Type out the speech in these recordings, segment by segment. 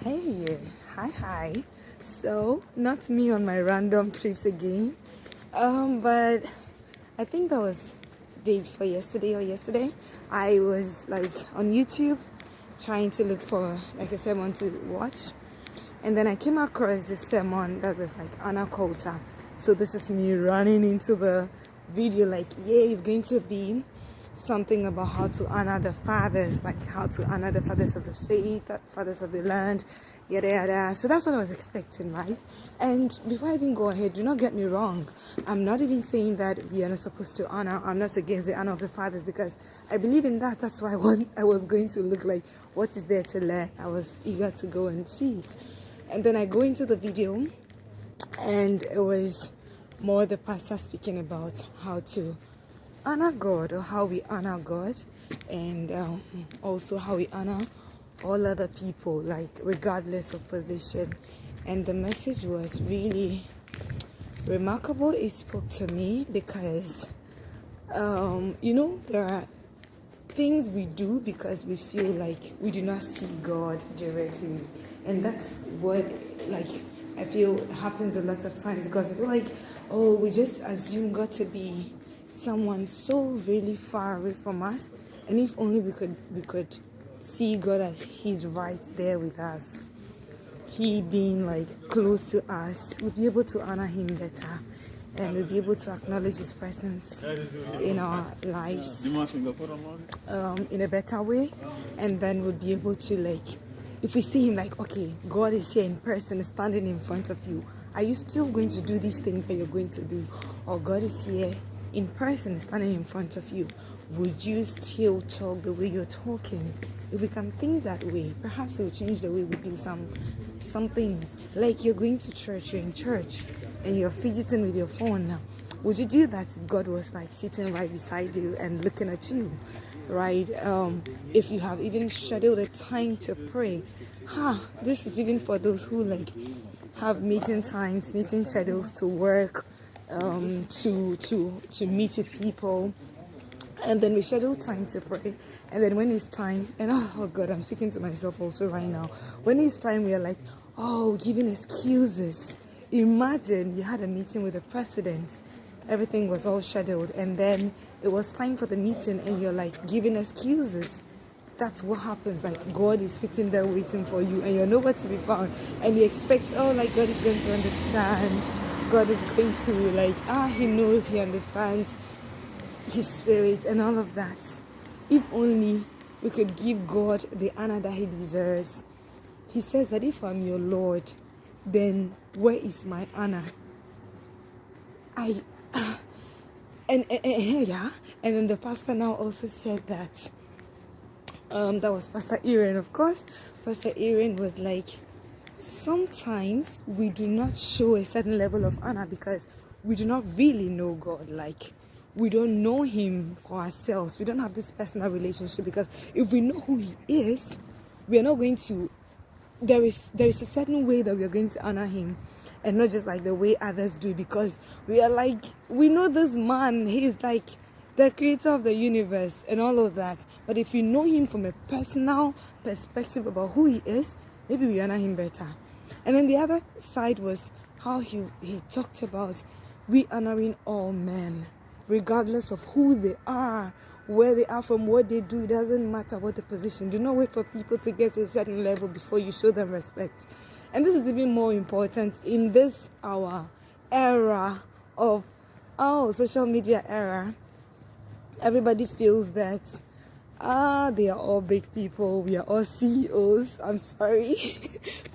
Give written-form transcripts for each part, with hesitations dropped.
Hey, hi. So, not me on my random trips again. But I think that was day before yesterday or yesterday. I was like on YouTube trying to look for like a sermon to watch. And then I came across this sermon that was like honor culture. So this is me running into the video like, yeah, it's going to be something about how to honor the fathers, like how to honor the fathers of the faith, fathers of the land, yada yada. So that's what I was expecting, right? And before I even go ahead, do not get me wrong. I'm not even saying that we are not supposed to honor. I'm not against the honor of the fathers because I believe in that. That's why I was going to look like what is there to learn. I was eager to go and see it. And then I go into the video, and it was more the pastor speaking about how to honor God, or how we honor God, and also how we honor all other people, like regardless of position. And the message was really remarkable. It spoke to me because there are things we do because we feel like we do not see God directly, and that's what like I feel happens a lot of times, because I feel like, oh, we just assume God to be someone so really far away from us, and if only we could see God as He's right there with us, He being like close to us, we'll be able to honor Him better, and we'll be able to acknowledge His presence in our lives in a better way. And then we'll be able to, like, if we see Him like, okay, God is here in person, standing in front of you, are you still going to do these things that you're going to do? Or God is here in person, standing in front of you, would you still talk the way you're talking? If we can think that way, perhaps it will change the way we do some things. Like, you're going to church, you're in church, and you're fidgeting with your phone now. Would you do that if God was like sitting right beside you and looking at you, right? If you have even scheduled a time to pray, this is even for those who like have meeting times, meeting schedules to work, to meet with people, and then we schedule time to pray. And then when it's time, and oh God, I'm speaking to myself also right now. When it's time, we are like, giving excuses. Imagine you had a meeting with the president, everything was all scheduled, and then it was time for the meeting, and you're like giving excuses. That's what happens. Like, God is sitting there waiting for you, and you're nowhere to be found, and you expect, God is going to understand. God is going to He knows, He understands, His spirit and all of that. If only we could give God the honor that He deserves. He says that if I'm your Lord, then where is my honor? And then the pastor now also said that that was Pastor Aaron, of course. Pastor Aaron was like, sometimes we do not show a certain level of honor because we do not really know God. Like, we don't know Him for ourselves. We don't have this personal relationship, because if we know who He is, we are not going to, there is a certain way that we are going to honor Him, and not just like the way others do, because we are like, we know this man, He's like the creator of the universe and all of that. But if we know Him from a personal perspective about who He is, maybe we honor Him better. And then the other side was how he talked about we honoring all men, regardless of who they are, where they are from, what they do. It doesn't matter what the position. Do not wait for people to get to a certain level before you show them respect. And this is even more important in this our era of social media era. Everybody feels that they are all big people, we are all CEOs. I'm sorry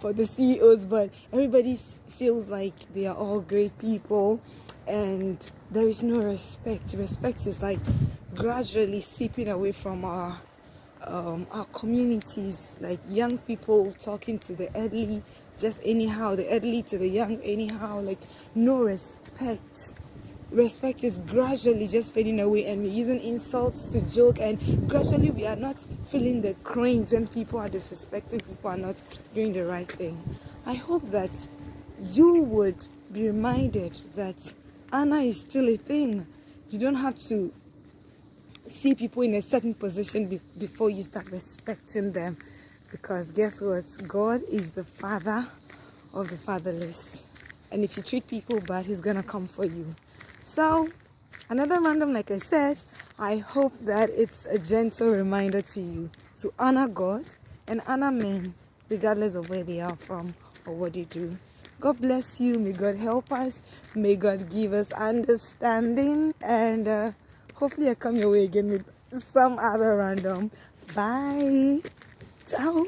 for the CEOs, but everybody feels like they are all great people, and there is no respect. Respect is like gradually seeping away from our communities, like young people talking to the elderly just anyhow, the elderly to the young anyhow, like no respect. Respect is gradually just fading away, and we're using insults to joke, and gradually we are not feeling the cringe when people are disrespecting, people are not doing the right thing. I hope that you would be reminded that honor is still a thing. You don't have to see people in a certain position before you start respecting them. Because guess what? God is the father of the fatherless. And if you treat people bad, he's gonna come for you. So, another random, like I said, I hope that it's a gentle reminder to you to honor God and honor men, regardless of where they are from or what they do. God bless you. May God help us. May God give us understanding. And hopefully I come your way again with some other random. Bye. Ciao.